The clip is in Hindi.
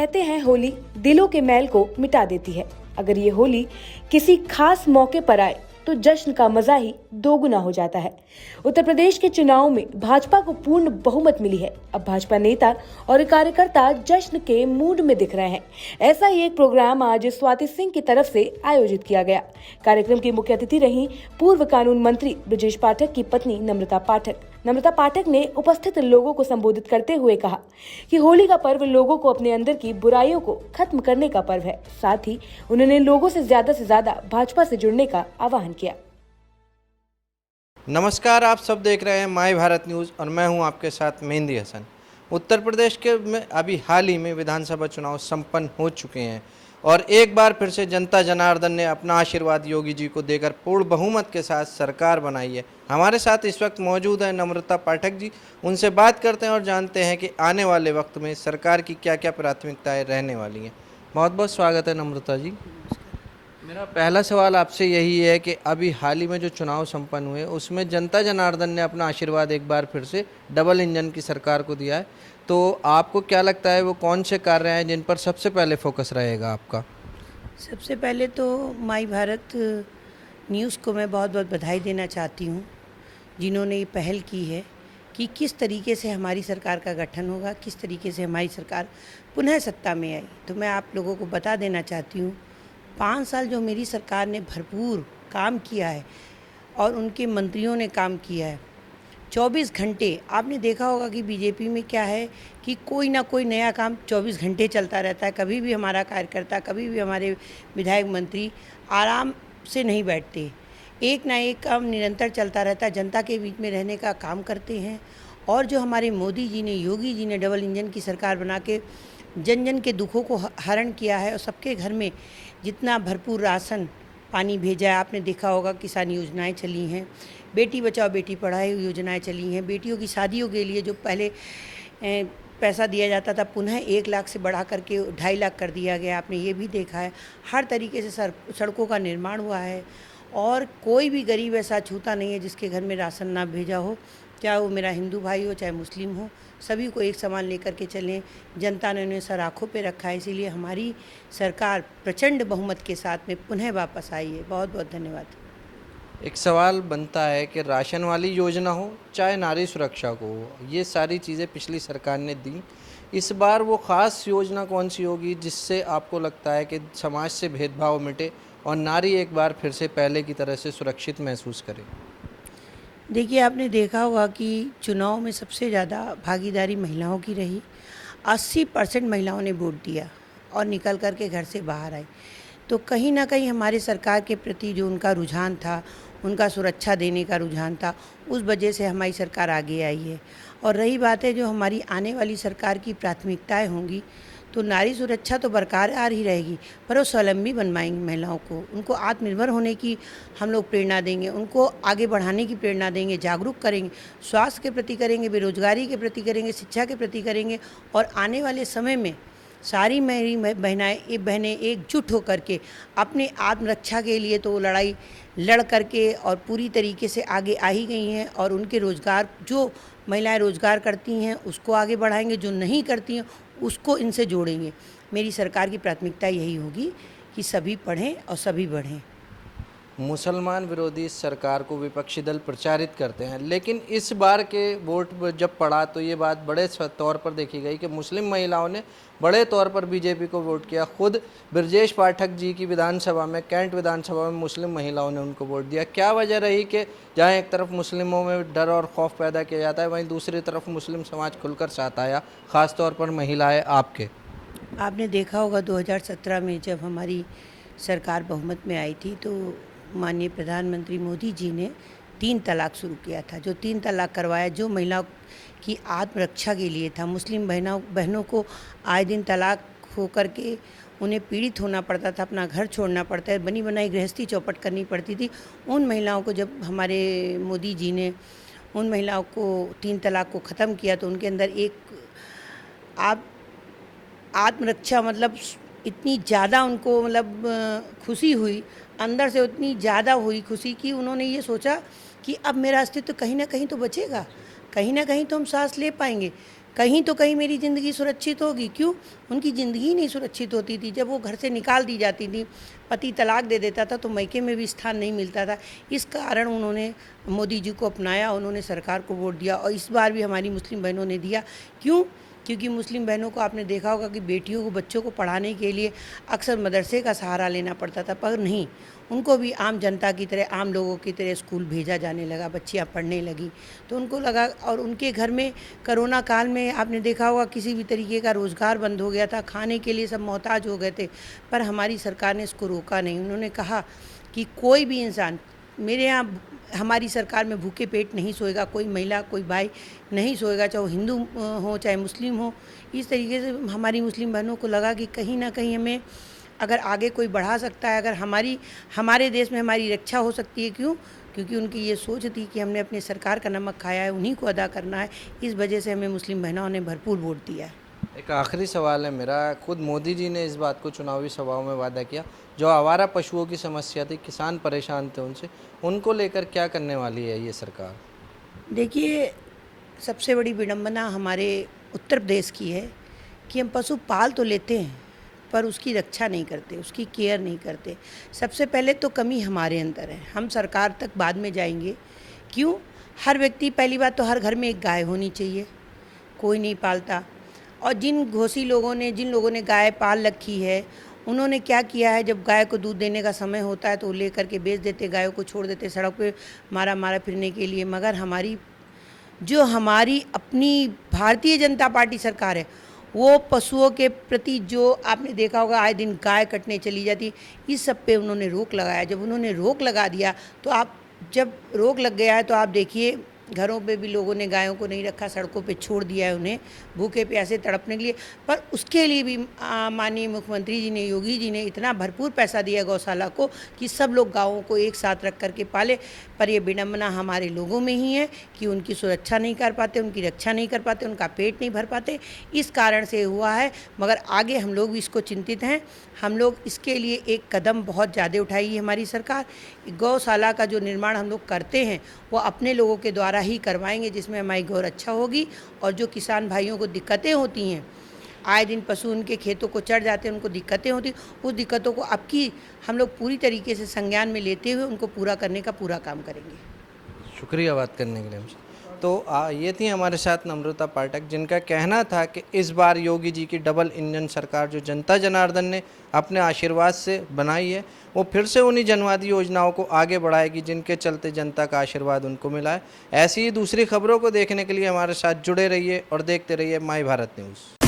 कहते हैं होली दिलों के मैल को मिटा देती है। अगर ये होली किसी खास मौके पर आए तो जश्न का मजा ही दोगुना हो जाता है। उत्तर प्रदेश के चुनाव में भाजपा को पूर्ण बहुमत मिली है। अब भाजपा नेता और कार्यकर्ता जश्न के मूड में दिख रहे हैं। ऐसा ही एक प्रोग्राम आज स्वाति सिंह की तरफ से आयोजित किया गया। कार्यक्रम की मुख्य अतिथि रही पूर्व कानून मंत्री ब्रजेश पाठक की पत्नी नम्रता पाठक ने उपस्थित लोगों को संबोधित करते हुए कहा कि होली का पर्व लोगों को अपने अंदर की बुराइयों को खत्म करने का पर्व है। साथ ही उन्होंने लोगों से ज्यादा भाजपा से जुड़ने का आह्वान किया। नमस्कार, आप सब देख रहे हैं माय भारत न्यूज़ और मैं हूं आपके साथ मेहंदी हसन। उत्तर प्रदेश के में अभी हाल ही में विधानसभा चुनाव संपन्न हो चुके हैं और एक बार फिर से जनता जनार्दन ने अपना आशीर्वाद योगी जी को देकर पूर्ण बहुमत के साथ सरकार बनाई है। हमारे साथ इस वक्त मौजूद है नम्रता पाठक जी। उनसे बात करते हैं और जानते हैं कि आने वाले वक्त में सरकार की क्या क्या प्राथमिकताएं रहने वाली हैं। बहुत बहुत स्वागत है नम्रता जी। मेरा पहला सवाल आपसे यही है कि अभी हाल ही में जो चुनाव संपन्न हुए उसमें जनता जनार्दन ने अपना आशीर्वाद एक बार फिर से डबल इंजन की सरकार को दिया है, तो आपको क्या लगता है वो कौन से कार्य हैं जिन पर सबसे पहले फोकस रहेगा आपका? सबसे पहले तो माई भारत न्यूज़ को मैं बहुत बहुत बधाई देना चाहती हूँ, जिन्होंने ये पहल की है कि किस तरीके से हमारी सरकार का गठन होगा, किस तरीके से हमारी सरकार पुनः सत्ता में आई। तो मैं आप लोगों को बता देना चाहती हूँ 5 साल जो मेरी सरकार ने भरपूर काम किया है और उनके मंत्रियों ने काम किया है। 24 घंटे आपने देखा होगा कि बीजेपी में क्या है कि कोई ना कोई नया काम 24 घंटे चलता रहता है। कभी भी हमारा कार्यकर्ता, कभी भी हमारे विधायक मंत्री आराम से नहीं बैठते। एक ना एक काम निरंतर चलता रहता है। जनता के बीच में रहने का काम करते हैं। और जो हमारे मोदी जी ने, योगी जी ने डबल इंजन की सरकार बना के जन जन के दुखों को हरण किया है और सबके घर में जितना भरपूर राशन पानी भेजा है। आपने देखा होगा किसान योजनाएं चली हैं, बेटी बचाओ बेटी पढ़ाओ योजनाएं चली हैं। बेटियों की शादियों के लिए जो पहले पैसा दिया जाता था पुनः 1 लाख से बढ़ा करके 2.5 लाख कर दिया गया। आपने ये भी देखा है। हर तरीके से सड़कों का निर्माण हुआ है और कोई भी गरीब ऐसा छूता नहीं है जिसके घर में राशन ना भेजा हो, चाहे वो मेरा हिंदू भाई हो चाहे मुस्लिम हो। सभी को एक समान लेकर के चलें। जनता ने उन्हें सर आँखों पे रखा है, इसीलिए हमारी सरकार प्रचंड बहुमत के साथ में पुनः वापस आई है। बहुत बहुत धन्यवाद। एक सवाल बनता है कि राशन वाली योजना हो चाहे नारी सुरक्षा को हो, ये सारी चीज़ें पिछली सरकार ने दी। इस बार वो ख़ास योजना कौन सी होगी जिससे आपको लगता है कि समाज से भेदभाव मिटे और नारी एक बार फिर से पहले की तरह से सुरक्षित महसूस करे? देखिए, आपने देखा होगा कि चुनाव में सबसे ज़्यादा भागीदारी महिलाओं की रही। 80% महिलाओं ने वोट दिया और निकल कर के घर से बाहर आई। तो कहीं ना कहीं हमारे सरकार के प्रति जो उनका रुझान था, उनका सुरक्षा देने का रुझान था, उस वजह से हमारी सरकार आगे आई है। और रही बात है जो हमारी आने वाली सरकार की प्राथमिकताएं होंगी, तो नारी सुरक्षा तो बरकरार ही रहेगी, पर वो स्वावलंबी बनवाएंगी महिलाओं को। उनको आत्मनिर्भर होने की हम लोग प्रेरणा देंगे, उनको आगे बढ़ाने की प्रेरणा देंगे, जागरूक करेंगे, स्वास्थ्य के प्रति करेंगे, बेरोजगारी के प्रति करेंगे, शिक्षा के प्रति करेंगे। और आने वाले समय में सारी मेरी बहनें एकजुट होकर के अपने आत्मरक्षा के लिए तो लड़ाई लड़ करके और पूरी तरीके से आगे आ ही गई हैं। और उनके रोज़गार, जो महिलाएं रोज़गार करती हैं उसको आगे बढ़ाएंगे, जो नहीं करती हैं उसको इनसे जोड़ेंगे। मेरी सरकार की प्राथमिकता यही होगी कि सभी पढ़ें और सभी बढ़ें। मुसलमान विरोधी सरकार को विपक्षी दल प्रचारित करते हैं, लेकिन इस बार के वोट जब पड़ा तो ये बात बड़े तौर पर देखी गई कि मुस्लिम महिलाओं ने बड़े तौर पर बीजेपी को वोट किया। खुद ब्रजेश पाठक जी की विधानसभा में, कैंट विधानसभा में मुस्लिम महिलाओं ने उनको वोट दिया। क्या वजह रही कि जहाँ एक तरफ मुस्लिमों में डर और खौफ पैदा किया जाता है, वहीं दूसरी तरफ मुस्लिम समाज खुलकर साथ आया, ख़ासतौर पर महिलाएँ आपके? आपने देखा होगा 2017 में जब हमारी सरकार बहुमत में आई थी तो माननीय प्रधानमंत्री मोदी जी ने 3 तलाक शुरू किया था। जो 3 तलाक करवाया, जो महिलाओं की आत्मरक्षा के लिए था। मुस्लिम बहनों को आए दिन तलाक हो करके उन्हें पीड़ित होना पड़ता था, अपना घर छोड़ना पड़ता है, बनी बनाई गृहस्थी चौपट करनी पड़ती थी। उन महिलाओं को जब हमारे मोदी जी ने उन महिलाओं को 3 तलाक को ख़त्म किया तो उनके अंदर एक आत्मरक्षा, मतलब इतनी ज़्यादा उनको खुशी हुई, अंदर से उतनी ज़्यादा हुई खुशी कि उन्होंने ये सोचा कि अब मेरा अस्तित्व कहीं ना कहीं तो बचेगा, कहीं ना कहीं तो हम सांस ले पाएंगे। कहीं तो कहीं मेरी ज़िंदगी सुरक्षित होगी। क्यों? उनकी ज़िंदगी नहीं सुरक्षित होती थी। जब वो घर से निकाल दी जाती थी, पति तलाक दे देता था, तो मायके में भी स्थान नहीं मिलता था। इस कारण उन्होंने मोदी जी को अपनाया, उन्होंने सरकार को वोट दिया और इस बार भी हमारी मुस्लिम बहनों ने दिया। क्यों? क्योंकि मुस्लिम बहनों को आपने देखा होगा कि बेटियों को, बच्चों को पढ़ाने के लिए अक्सर मदरसे का सहारा लेना पड़ता था, पर नहीं, उनको भी आम जनता की तरह, आम लोगों की तरह स्कूल भेजा जाने लगा, बच्चियाँ पढ़ने लगी। तो उनको लगा, और उनके घर में कोरोना काल में आपने देखा होगा किसी भी तरीके का रोज़गार बंद हो गया था, खाने के लिए सब मोहताज हो गए थे, पर हमारी सरकार ने इसको रोका नहीं। उन्होंने कहा कि कोई भी इंसान, मेरे यहाँ हमारी सरकार में भूखे पेट नहीं सोएगा, कोई महिला, कोई भाई नहीं सोएगा, चाहे वो हिंदू हो चाहे मुस्लिम हो। इस तरीके से हमारी मुस्लिम बहनों को लगा कि कहीं ना कहीं हमें अगर आगे कोई बढ़ा सकता है, अगर हमारे देश में हमारी रक्षा हो सकती है। क्यों? क्योंकि उनकी ये सोच थी कि हमने अपनी सरकार का नमक खाया है, उन्हीं को अदा करना है। इस वजह से हमें मुस्लिम बहनों ने भरपूर वोट दिया है। एक आखिरी सवाल है मेरा, खुद मोदी जी ने इस बात को चुनावी सभाओं में वादा किया, जो आवारा पशुओं की समस्या थी, किसान परेशान थे उनसे, उनको लेकर क्या करने वाली है ये सरकार? देखिए, सबसे बड़ी विडंबना हमारे उत्तर प्रदेश की है कि हम पशु पाल तो लेते हैं, पर उसकी रक्षा नहीं करते, उसकी केयर नहीं करते। सबसे पहले तो कमी हमारे अंदर है, हम सरकार तक बाद में जाएंगे। क्यों? हर व्यक्ति, पहली बात तो हर घर में एक गाय होनी चाहिए, कोई नहीं पालता। और जिन लोगों ने गाय पाल रखी है, उन्होंने क्या किया है, जब गाय को दूध देने का समय होता है तो वो लेकर के बेच देते, गायों को छोड़ देते सड़क पे मारा फिरने के लिए। मगर हमारी अपनी भारतीय जनता पार्टी सरकार है, वो पशुओं के प्रति, जो आपने देखा होगा आए दिन गाय कटने चली जाती, इस सब पे उन्होंने रोक लगाया। जब उन्होंने रोक लगा दिया तो जब रोक लग गया है तो आप देखिए, घरों पे भी लोगों ने गायों को नहीं रखा, सड़कों पे छोड़ दिया है उन्हें भूखे प्यासे तड़पने के लिए। पर उसके लिए भी माननीय मुख्यमंत्री जी ने, योगी जी ने इतना भरपूर पैसा दिया गौशाला को कि सब लोग गायों को एक साथ रख करके पाले। पर यह विडंबना हमारे लोगों में ही है कि उनकी सुरक्षा नहीं कर पाते, उनकी रक्षा नहीं कर पाते, उनका पेट नहीं भर पाते। इस कारण से हुआ है। मगर आगे हम लोग भी इसको चिंतित हैं। हम लोग इसके लिए एक कदम बहुत ज़्यादा उठाई है हमारी सरकार। गौशाला का जो निर्माण हम लोग करते हैं वो अपने लोगों के द्वारा ही करवाएंगे, जिसमें हमारी गौ रक्षा होगी। और जो किसान भाइयों को दिक्कतें होती हैं, आए दिन पशु उनके खेतों को चढ़ जाते हैं, उनको दिक्कतें होती, उस दिक्कतों को अब की हम लोग पूरी तरीके से संज्ञान में लेते हुए उनको पूरा करने का पूरा काम करेंगे। शुक्रिया बात करने के लिए हमसे। तो ये थी हमारे साथ नम्रता पाठक, जिनका कहना था कि इस बार योगी जी की डबल इंजन सरकार जो जनता जनार्दन ने अपने आशीर्वाद से बनाई है, वो फिर से उन्हीं जनवादी योजनाओं को आगे बढ़ाएगी जिनके चलते जनता का आशीर्वाद उनको मिला है। ऐसी ही दूसरी खबरों को देखने के लिए हमारे साथ जुड़े रहिए और देखते रहिए माई भारत न्यूज़।